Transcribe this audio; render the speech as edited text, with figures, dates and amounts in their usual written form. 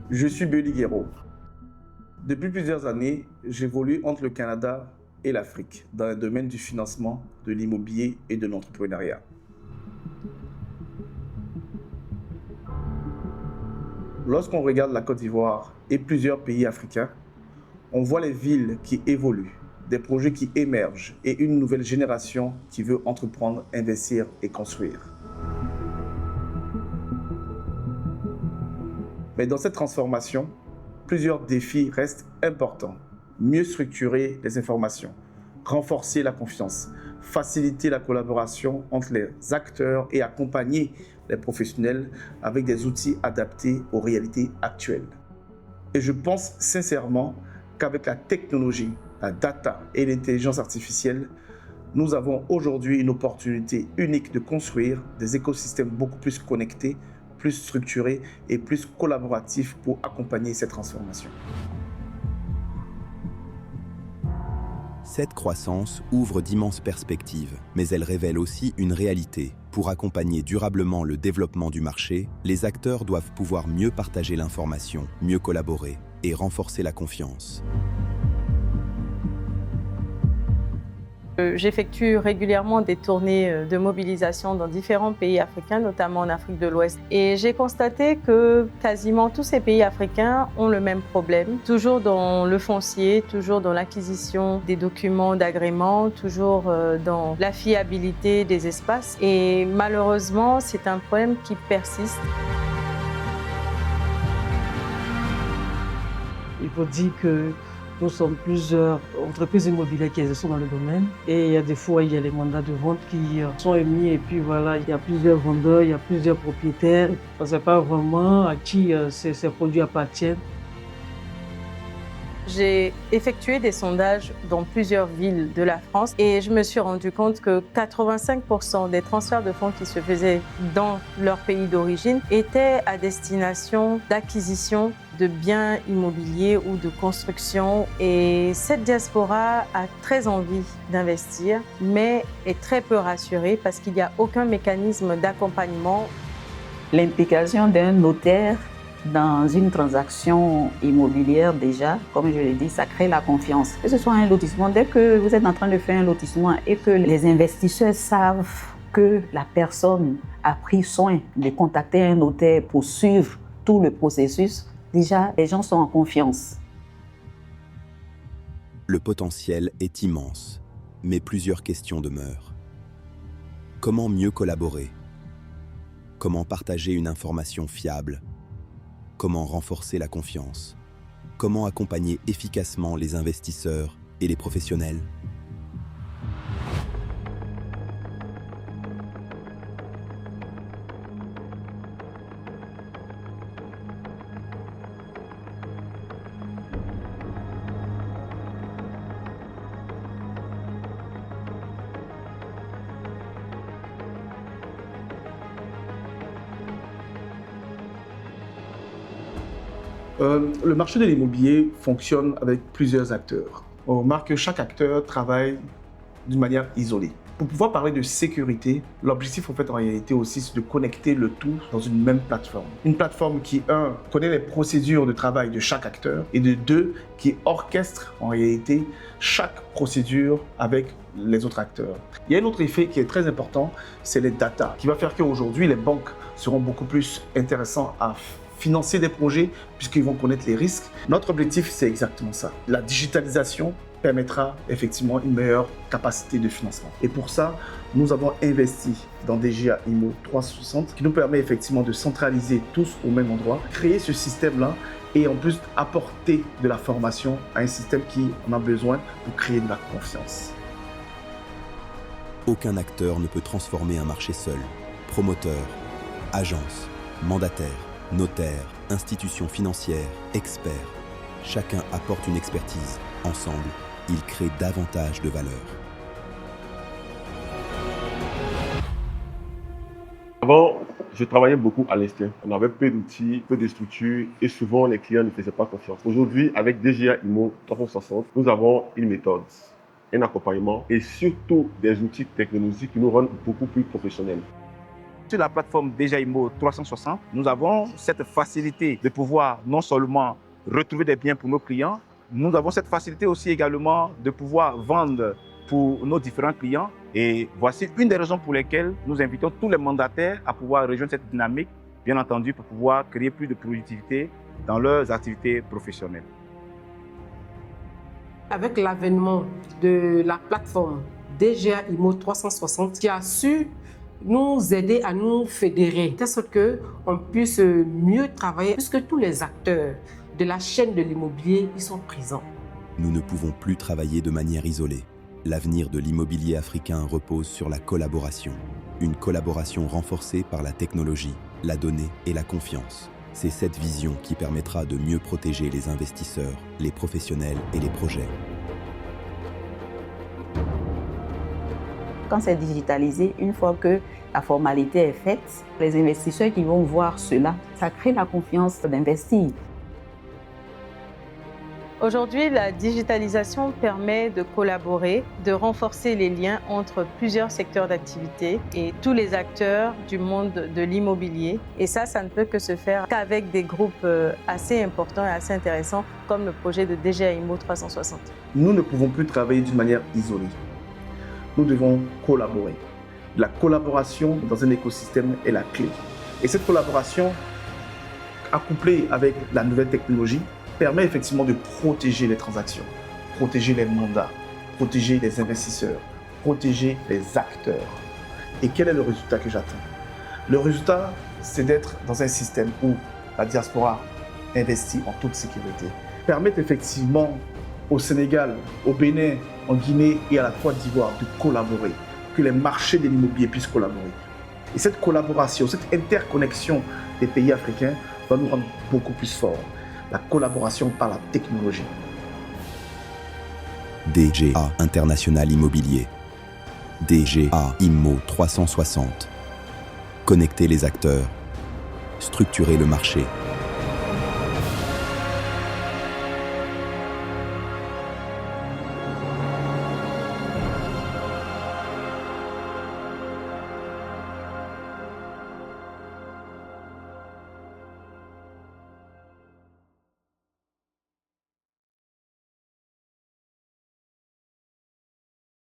Je suis Béli Guéraud. Depuis plusieurs années, j'évolue entre le Canada et l'Afrique dans le domaine du financement, de l'immobilier et de l'entrepreneuriat. Lorsqu'on regarde la Côte d'Ivoire et plusieurs pays africains, on voit les villes qui évoluent, des projets qui émergent et une nouvelle génération qui veut entreprendre, investir et construire. Mais dans cette transformation, plusieurs défis restent importants. Mieux structurer les informations, renforcer la confiance, faciliter la collaboration entre les acteurs et accompagner les professionnels avec des outils adaptés aux réalités actuelles. Et je pense sincèrement qu'avec la technologie, la data et l'intelligence artificielle, nous avons aujourd'hui une opportunité unique de construire des écosystèmes beaucoup plus connectés, plus structurés et plus collaboratifs pour accompagner cette transformation. Cette croissance ouvre d'immenses perspectives, mais elle révèle aussi une réalité. Pour accompagner durablement le développement du marché, les acteurs doivent pouvoir mieux partager l'information, mieux collaborer et renforcer la confiance. J'effectue régulièrement des tournées de mobilisation dans différents pays africains, notamment en Afrique de l'Ouest. Et j'ai constaté que quasiment tous ces pays africains ont le même problème, toujours dans le foncier, toujours dans l'acquisition des documents d'agrément, toujours dans la fiabilité des espaces. Et malheureusement, c'est un problème qui persiste. Il faut dire que nous sommes plusieurs entreprises immobilières qui exercent dans le domaine et il y a des fois il y a les mandats de vente qui sont émis et puis voilà, il y a plusieurs vendeurs, il y a plusieurs propriétaires. On ne sait pas vraiment à qui ces produits appartiennent. J'ai effectué des sondages dans plusieurs villes de la France et je me suis rendu compte que 85% des transferts de fonds qui se faisaient dans leur pays d'origine étaient à destination d'acquisition de biens immobiliers ou de construction. Et cette diaspora a très envie d'investir, mais est très peu rassurée parce qu'il n'y a aucun mécanisme d'accompagnement. L'implication d'un notaire dans une transaction immobilière, déjà, comme je l'ai dit, ça crée la confiance. Que ce soit un lotissement, dès que vous êtes en train de faire un lotissement et que les investisseurs savent que la personne a pris soin de contacter un notaire pour suivre tout le processus, déjà, les gens sont en confiance. Le potentiel est immense, mais plusieurs questions demeurent. Comment mieux collaborer? Comment partager une information fiable? Comment renforcer la confiance? Comment accompagner efficacement les investisseurs et les professionnels? Le marché de l'immobilier fonctionne avec plusieurs acteurs. On remarque que chaque acteur travaille d'une manière isolée. Pour pouvoir parler de sécurité, l'objectif en réalité aussi, c'est de connecter le tout dans une même plateforme. Une plateforme qui, connaît les procédures de travail de chaque acteur et de deux, qui orchestre en réalité chaque procédure avec les autres acteurs. Il y a un autre effet qui est très important, c'est les data, qui va faire qu'aujourd'hui, les banques seront beaucoup plus intéressantes à financer des projets puisqu'ils vont connaître les risques. Notre objectif, c'est exactement ça. La digitalisation permettra effectivement une meilleure capacité de financement. Et pour ça, nous avons investi dans DGA IMO 360 qui nous permet effectivement de centraliser tous au même endroit, créer ce système-là et en plus apporter de la formation à un système qui en a besoin pour créer de la confiance. Aucun acteur ne peut transformer un marché seul. Promoteur, agence, mandataire, notaire, institutions financières, experts. Chacun apporte une expertise. Ensemble, ils créent davantage de valeur. Avant, je travaillais beaucoup à l'instinct. On avait peu d'outils, peu de structures et souvent les clients ne faisaient pas confiance. Aujourd'hui, avec DGA IMO 360, nous avons une méthode, un accompagnement et surtout des outils technologiques qui nous rendent beaucoup plus professionnels. Sur la plateforme DGA Immo 360, nous avons cette facilité de pouvoir non seulement retrouver des biens pour nos clients, nous avons cette facilité aussi également de pouvoir vendre pour nos différents clients. Et voici une des raisons pour lesquelles nous invitons tous les mandataires à pouvoir rejoindre cette dynamique, bien entendu, pour pouvoir créer plus de productivité dans leurs activités professionnelles. Avec l'avènement de la plateforme DGA Immo 360 qui a su nous aider à nous fédérer, de sorte qu'on puisse mieux travailler puisque tous les acteurs de la chaîne de l'immobilier y sont présents. Nous ne pouvons plus travailler de manière isolée. L'avenir de l'immobilier africain repose sur la collaboration. Une collaboration renforcée par la technologie, la donnée et la confiance. C'est cette vision qui permettra de mieux protéger les investisseurs, les professionnels et les projets. Quand c'est digitalisé, une fois que la formalité est faite, les investisseurs qui vont voir cela, ça crée la confiance d'investir. Aujourd'hui, la digitalisation permet de collaborer, de renforcer les liens entre plusieurs secteurs d'activité et tous les acteurs du monde de l'immobilier. Et ça ne peut que se faire qu'avec des groupes assez importants et assez intéressants comme le projet de DGA Immo 360. Nous ne pouvons plus travailler d'une manière isolée. Nous devons collaborer. La collaboration dans un écosystème est la clé. Et cette collaboration, accouplée avec la nouvelle technologie, permet effectivement de protéger les transactions, protéger les mandats, protéger les investisseurs, protéger les acteurs. Et quel est le résultat que j'attends? Le résultat, c'est d'être dans un système où la diaspora investit en toute sécurité. Permettre effectivement au Sénégal, au Bénin, en Guinée et à la Côte d'Ivoire de collaborer, que les marchés de l'immobilier puissent collaborer. Et cette collaboration, cette interconnexion des pays africains va nous rendre beaucoup plus forts. La collaboration par la technologie. DGA International Immobilier. DGA Immo 360. Connecter les acteurs. Structurer le marché.